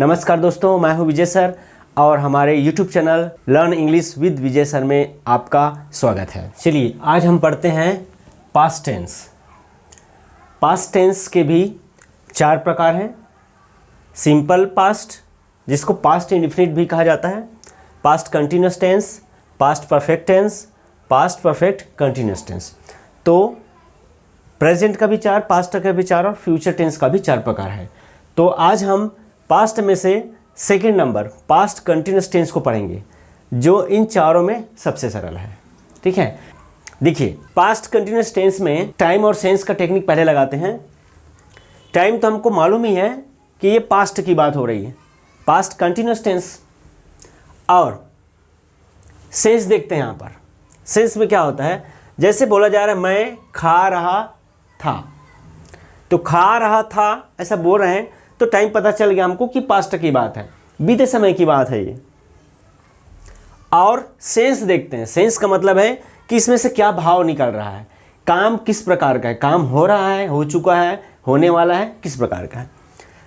नमस्कार दोस्तों, मैं हूं विजय सर और हमारे YouTube channel learn English with Vijay sir में आपका स्वागत है। चलिए आज हम पढ़ते हैं पास्ट टेंस। पास्ट टेंस के भी 4 प्रकार हैं। सिंपल पास्ट, जिसको पास्ट इंडेफिनिट भी कहा जाता है, past continuous tense, past perfect tense, past perfect continuous tense. तो प्रेजेंट का भी 4, पास्ट का भी 4 और फ्यूचर टेंस का भी 4 प्रकार है। तो आज हम पास्ट में से second number past continuous tense को पढ़ेंगे, जो इन चारों में सबसे सरल है। ठीक है, देखिए पास्ट कंटिन्यूस टेंस में टाइम और सेंस का टेक्निक पहले लगाते हैं। टाइम तो हमको मालूम ही है कि ये पास्ट की बात हो रही है, पास्ट कंटिन्यूस टेंस। और सेंस देखते हैं। यहाँ पर सेंस में क्या होता है, जैसे बोला जा रहा है मैं खा रहा था, तो खा रहा था ऐसा बोल रहे हैं तो टाइम पता चल गया हमको कि पास्ट की बात है, बीते समय की बात है ये। और सेंस देखते हैं। सेंस का मतलब है कि इसमें से क्या भाव निकल रहा है, काम किस प्रकार का है, काम हो रहा है, हो चुका है, होने वाला है, किस प्रकार का है।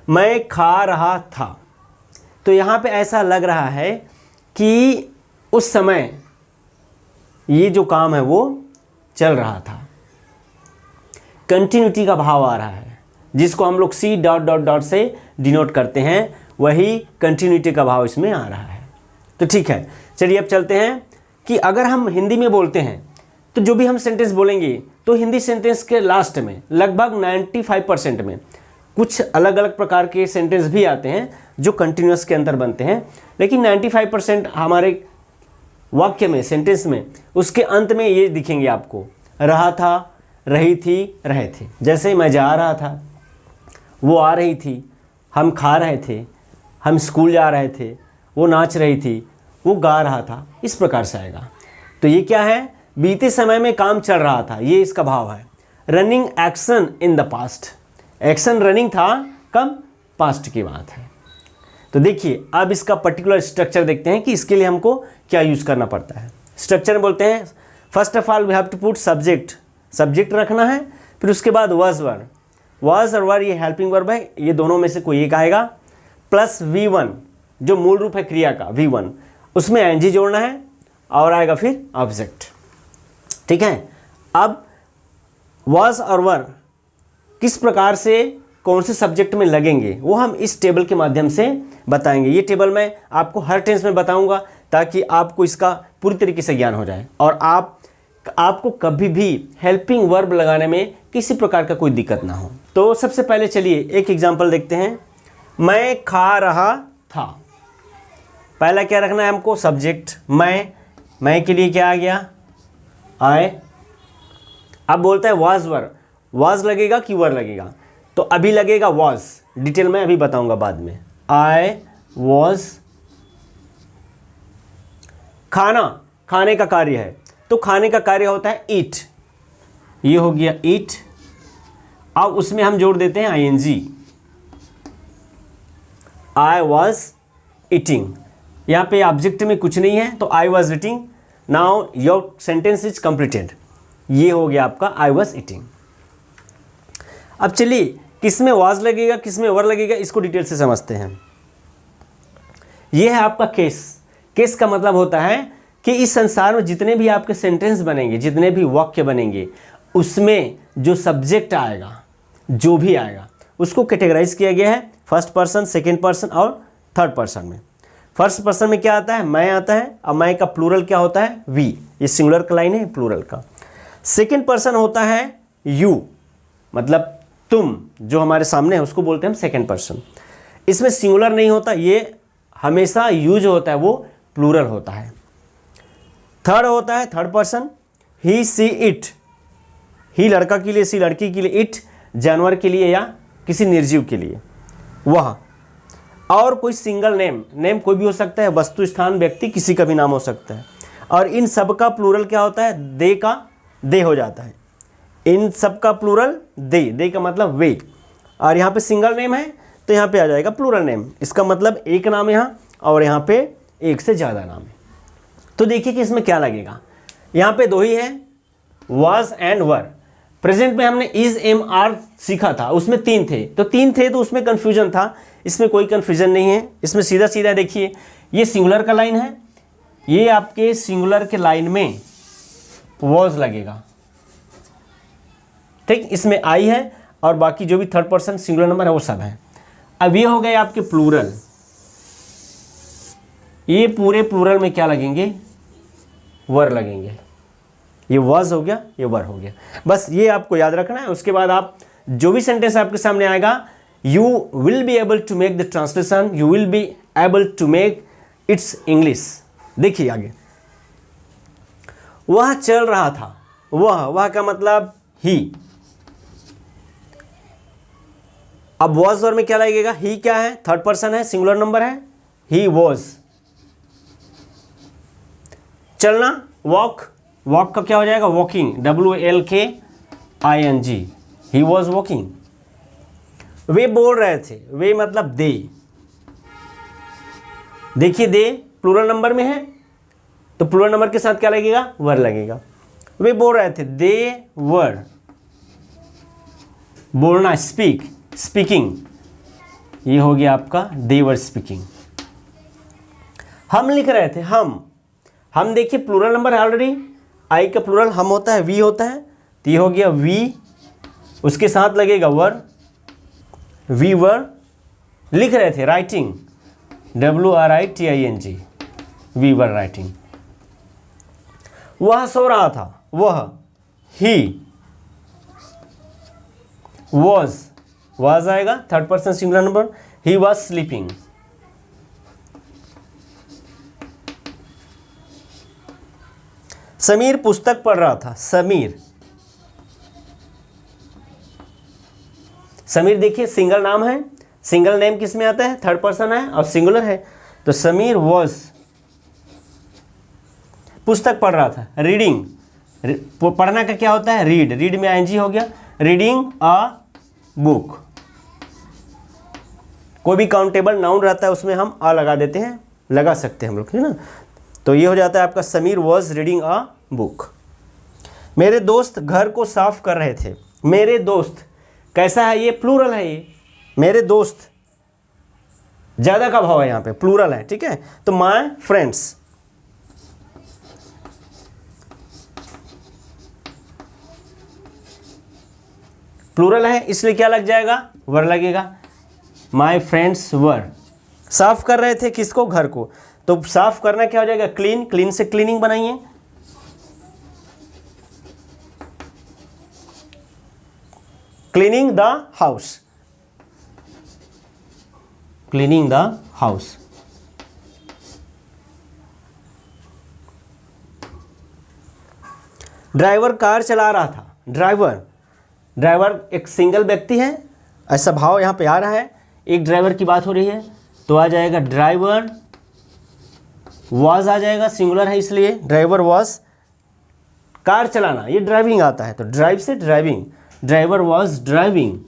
मैं खा रहा था, तो यहाँ पे ऐसा लग रहा है कि उस समय ये जो काम है वो चल रहा था। कंटिन्यूटी का भाव आ रहा है, जिसको हम लोग सी डॉट डॉट डॉट से डिनोट करते हैं, वही कंटिन्यूटी का भाव इसमें आ रहा है। तो ठीक है, चलिए अब चलते हैं कि अगर हम हिंदी में बोलते हैं तो जो भी हम सेंटेंस बोलेंगे तो हिंदी सेंटेंस के लास्ट में लगभग 95% में कुछ अलग अलग प्रकार के सेंटेंस भी आते हैं जो कंटिन्यूअस के अंदर बनते हैं, लेकिन 95% हमारे वाक्य में, सेंटेंस में, उसके अंत में ये दिखेंगे आपको, रहा था, रही थी, रहे थे। जैसे मैं जा रहा था, वो आ रही थी, हम खा रहे थे, हम स्कूल जा रहे थे, वो नाच रही थी, वो गा रहा था, इस प्रकार से आएगा। तो ये क्या है, बीते समय में काम चल रहा था, ये इसका भाव है। Running action in the past, action running था, कब, पास्ट की बात है। तो देखिए अब इसका पर्टिकुलर स्ट्रक्चर देखते हैं कि इसके लिए हमको क्या यूज़ करना पड़ता है। स्ट्रक्चर बोलते हैं, first of all we have to put subject, subject रखना है, फिर उसके बाद वाज वर्ब, वाज और वर ये हेल्पिंग वर्ब है, ये दोनों में से कोई एक आएगा, प्लस V1 जो मूल रूप है क्रिया का, V1 उसमें एनजी जोड़ना है और आएगा फिर ऑब्जेक्ट। ठीक है, अब वाज और वर किस प्रकार से कौन से सब्जेक्ट में लगेंगे वो हम इस टेबल के माध्यम से बताएंगे। ये टेबल मैं आपको हर टेंस में बताऊंगा ताकि आपको इसका पूरी तरीके से ज्ञान हो जाए और आपको कभी भी हेल्पिंग वर्ब लगाने में किसी प्रकार का कोई दिक्कत ना हो। तो सबसे पहले चलिए एक एग्जांपल देखते हैं। मैं खा रहा था, पहला क्या रखना है हमको, सब्जेक्ट। मैं के लिए क्या आ गया, आई। अब बोलता है वाज वर, वाज लगेगा कि वर लगेगा, तो अभी लगेगा वाज, डिटेल में अभी बताऊंगा बाद में। I was. खाना, खाने का कार्य है, तो खाने का कार्य होता है ईट, ये हो गया ईट। अब उसमें हम जोड़ देते हैं ING, आई वॉज ईटिंग। यहाँ पे ऑब्जेक्ट में कुछ नहीं है तो I was eating. Now your sentence is completed, ये हो गया आपका आई वॉज ईटिंग। अब चलिए किस में वाज लगेगा, किस में वर लगेगा, इसको डिटेल से समझते हैं। ये है आपका केस। केस का मतलब होता है कि इस संसार में जितने भी आपके सेंटेंस बनेंगे, जितने भी वाक्य बनेंगे, उसमें जो सब्जेक्ट आएगा, जो भी आएगा, उसको कैटेगराइज किया गया है फर्स्ट पर्सन, सेकंड पर्सन और थर्ड पर्सन में। फर्स्ट पर्सन में क्या आता है, मैं आता है, और मैं का प्लूरल क्या होता है, वी, ये सिंगुलर का लाइन है प्लूरल का। सेकंड पर्सन होता है यू, मतलब तुम, जो हमारे सामने है उसको बोलते हैं हम सेकंड पर्सन। इसमें सिंगुलर नहीं होता, ये हमेशा यूज होता है, वो प्लूरल होता है। थर्ड होता है third person, he, she, it. He लड़का के लिए, सी लड़की के लिए, इट जानवर के लिए या किसी निर्जीव के लिए, वह। और कोई सिंगल नेम, नेम कोई भी हो सकता है, वस्तु, स्थान, व्यक्ति, किसी का भी नाम हो सकता है। और इन सब का प्लूरल क्या होता है, दे का दे हो जाता है। इन सब का प्लूरल दे का मतलब वे। और यहाँ पे सिंगल नेम है तो यहाँ पे आ जाएगा प्लूरल नेम, इसका मतलब एक नाम यहाँ, और यहाँ पे एक से ज़्यादा नाम है। तो देखिए कि इसमें क्या लगेगा, यहाँ पे 2 ही है, वाज एंड वर। प्रेजेंट में हमने इज एम आर सीखा था, उसमें 3 थे, तो 3 थे तो उसमें कन्फ्यूजन था, इसमें कोई कन्फ्यूजन नहीं है। इसमें सीधा सीधा देखिए, ये सिंगुलर का लाइन है, ये आपके सिंगुलर के लाइन में वॉज लगेगा, ठीक। इसमें आई है और बाकी जो भी थर्ड पर्सन सिंगुलर नंबर है वो सब है। अब ये हो गए आपके प्लूरल, ये पूरे प्लूरल में क्या लगेंगे, वर लगेंगे। ये वॉज हो गया, ये वर हो गया, बस ये आपको याद रखना है। उसके बाद आप जो भी सेंटेंस आपके सामने आएगा, you will be able to make the translation, you will be able to make its English. देखिए आगे, वह चल रहा था, वह का मतलब ही। अब वॉज वर में क्या लगेगा, ही क्या है, थर्ड पर्सन है, सिंगुलर नंबर है, ही वॉज। चलना, वॉक, वॉक का क्या हो जाएगा, walking, WLKING, he was walking. वे बोल रहे थे, वे मतलब दे, देखिए दे प्लूरल नंबर में है तो प्लूरल नंबर के साथ क्या लगेगा, वर लगेगा। वे बोल रहे थे, दे वर, बोलना, स्पीक, स्पीकिंग, ये हो गया आपका दे वर स्पीकिंग। हम लिख रहे थे, हम देखिए प्लूरल नंबर है ऑलरेडी, आई का प्लूरल हम होता है, वी होता है, तो ये हो गया वी, उसके साथ लगेगा वर, वी वर। लिख रहे थे, writing, WRITING, we were writing. वह सो रहा था, वह, ही वॉज आएगा, third person singular number, he was sleeping. Sameer पुस्तक पढ़ रहा था, समीर देखिए सिंगल नाम है, सिंगल नेम किस में आता है, थर्ड पर्सन है और सिंगुलर है, तो समीर वॉज पुस्तक पढ़ रहा था, रीडिंग, पढ़ना का क्या होता है, रीड, रीड में ING हो गया, रीडिंग अ बुक। कोई भी काउंटेबल नाउन रहता है उसमें हम आ लगा देते हैं, लगा सकते हैं हम लोग, है ना। तो ये हो जाता है आपका Sameer was reading a book. मेरे दोस्त घर को साफ कर रहे थे, मेरे दोस्त कैसा है, ये प्लूरल है, ये मेरे दोस्त, ज़्यादा का भाव है यहाँ पे, प्लूरल है, ठीक है। तो माय फ्रेंड्स, प्लूरल है इसलिए क्या लग जाएगा, वर लगेगा, माय फ्रेंड्स वर। साफ कर रहे थे किसको, घर को, तो साफ करना क्या हो जाएगा, क्लीन, क्लीन से क्लीनिंग बनाइए, cleaning the house, cleaning the house. Driver car चला रहा था, ड्राइवर एक सिंगल व्यक्ति है, ऐसा भाव यहाँ पे आ रहा है, एक ड्राइवर की बात हो रही है, तो आ जाएगा ड्राइवर वॉज आ जाएगा, सिंगुलर है इसलिए ड्राइवर वॉज। कार चलाना, ये ड्राइविंग आता है, तो ड्राइव से driving, driver was driving.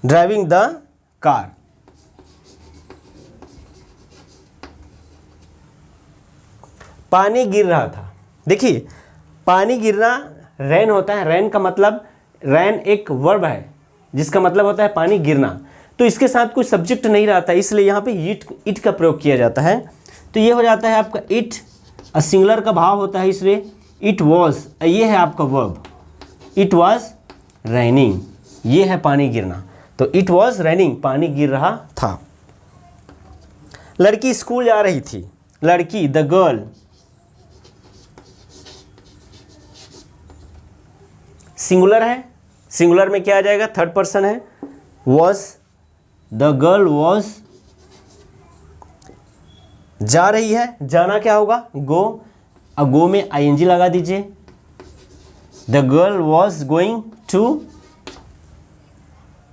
Driving the car. पानी गिर रहा था, देखिए पानी गिरना रेन होता है, रेन का मतलब, रेन एक वर्ब है जिसका मतलब होता है पानी गिरना, तो इसके साथ कोई सब्जेक्ट नहीं रहता, इसलिए यहाँ पे इट का प्रयोग किया जाता है। तो ये हो जाता है आपका इट, सिंगुलर का भाव होता है, इसलिए इट वॉज, ये है आपका वर्ब, इट वॉज रेनिंग, ये है पानी गिरना, तो इट वॉज रेनिंग, पानी गिर रहा था। लड़की स्कूल जा रही थी, लड़की द गर्ल, सिंगुलर है, सिंगुलर में क्या आ जाएगा, थर्ड पर्सन है, वॉज, द गर्ल वॉज। जा रही है, जाना क्या होगा, गो, अब गो में ING लगा दीजिए, the girl was going to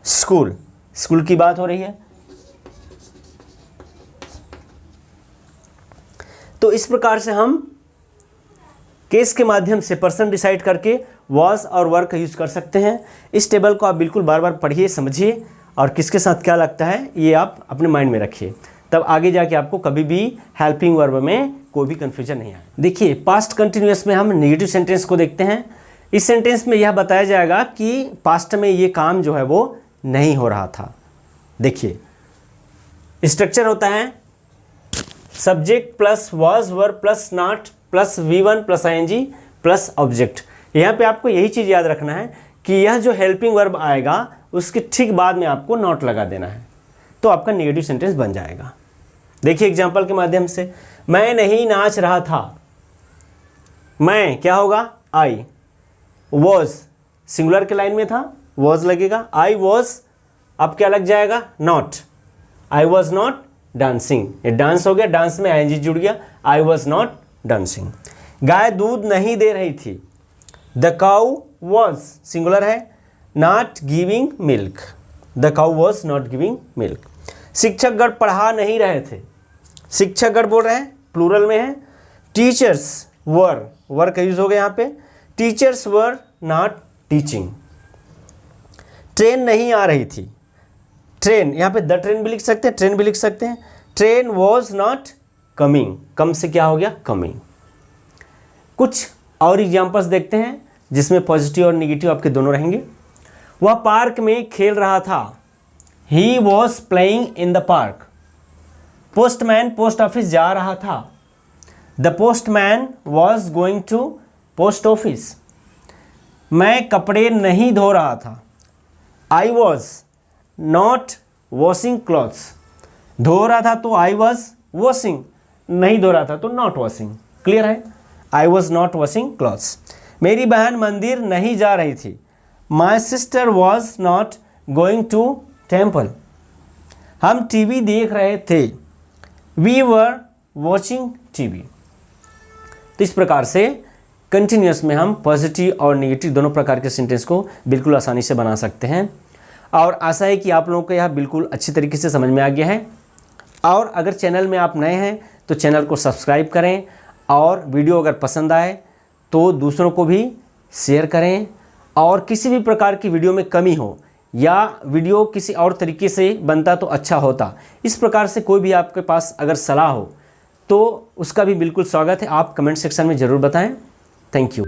school, school की बात हो रही है। तो इस प्रकार से हम केस के माध्यम से पर्सन डिसाइड करके वॉज और वर का यूज कर सकते हैं। इस टेबल को आप बिल्कुल बार बार पढ़िए, समझिए और किसके साथ क्या लगता है ये आप अपने माइंड में रखिए। तब आगे जाके आपको कभी भी हेल्पिंग वर्ब में कोई भी कन्फ्यूजन नहीं आए। देखिए पास्ट कंटिन्यूअस में हम नेगेटिव सेंटेंस को देखते हैं। इस सेंटेंस में यह बताया जाएगा कि पास्ट में ये काम जो है वो नहीं हो रहा था। देखिए स्ट्रक्चर होता है subject plus was verb plus not plus V1 plus ING plus object. यहाँ पे आपको यही चीज़ याद रखना है कि यह जो हेल्पिंग वर्ब आएगा उसके ठीक बाद में आपको नॉट लगा देना है, तो आपका नेगेटिव सेंटेंस बन जाएगा। देखिए एग्जांपल के माध्यम से, मैं नहीं नाच रहा था, मैं क्या होगा आई, वॉज सिंगुलर के लाइन में था वॉज लगेगा, आई वॉज अब क्या लग जाएगा not, I was not dancing, ये डांस हो गया, डांस में ING जुड़ गया, आई वॉज नॉट डांसिंग। गाय दूध नहीं दे रही थी, द काउ वॉज सिंगुलर है not giving milk, the cow was not giving milk. शिक्षकगण पढ़ा नहीं रहे थे, शिक्षकगण बोल रहे हैं प्लूरल में है, टीचर्स वर का यूज हो गया यहाँ पे, teachers were not teaching. Train नहीं आ रही थी, ट्रेन यहाँ पे द ट्रेन भी लिख सकते हैं, ट्रेन भी लिख सकते हैं, ट्रेन वॉज नॉट कमिंग, कम से क्या हो गया कमिंग। कुछ और एग्जाम्पल्स देखते हैं जिसमें पॉजिटिव और निगेटिव आपके दोनों रहेंगे। वह पार्क में खेल रहा था, he was playing in the park. Postman post office जा रहा था, the postman was going to post office. मैं कपड़े नहीं धो रहा था, I was not washing clothes. धो रहा था तो आई वॉज वॉशिंग, नहीं धो रहा था तो नॉट वॉशिंग। क्लियर है, I was not washing clothes. मेरी बहन मंदिर नहीं जा रही थी, my sister was not going to temple. हम टीवी देख रहे थे, वी वर वॉचिंग टीवी। तो इस प्रकार से कंटिन्यूअस में हम पॉजिटिव और नेगेटिव दोनों प्रकार के सेंटेंस को बिल्कुल आसानी से बना सकते हैं। और आशा है कि आप लोगों को यह बिल्कुल अच्छी तरीके से समझ में आ गया है। और अगर चैनल में आप नए हैं तो चैनल को सब्सक्राइब करें, और वीडियो अगर पसंद आए तो दूसरों को भी शेयर करें। और किसी भी प्रकार की वीडियो में कमी हो या वीडियो किसी और तरीके से बनता तो अच्छा होता, इस प्रकार से कोई भी आपके पास अगर सलाह हो तो उसका भी बिल्कुल स्वागत है। आप कमेंट सेक्शन में ज़रूर बताएं। Thank you.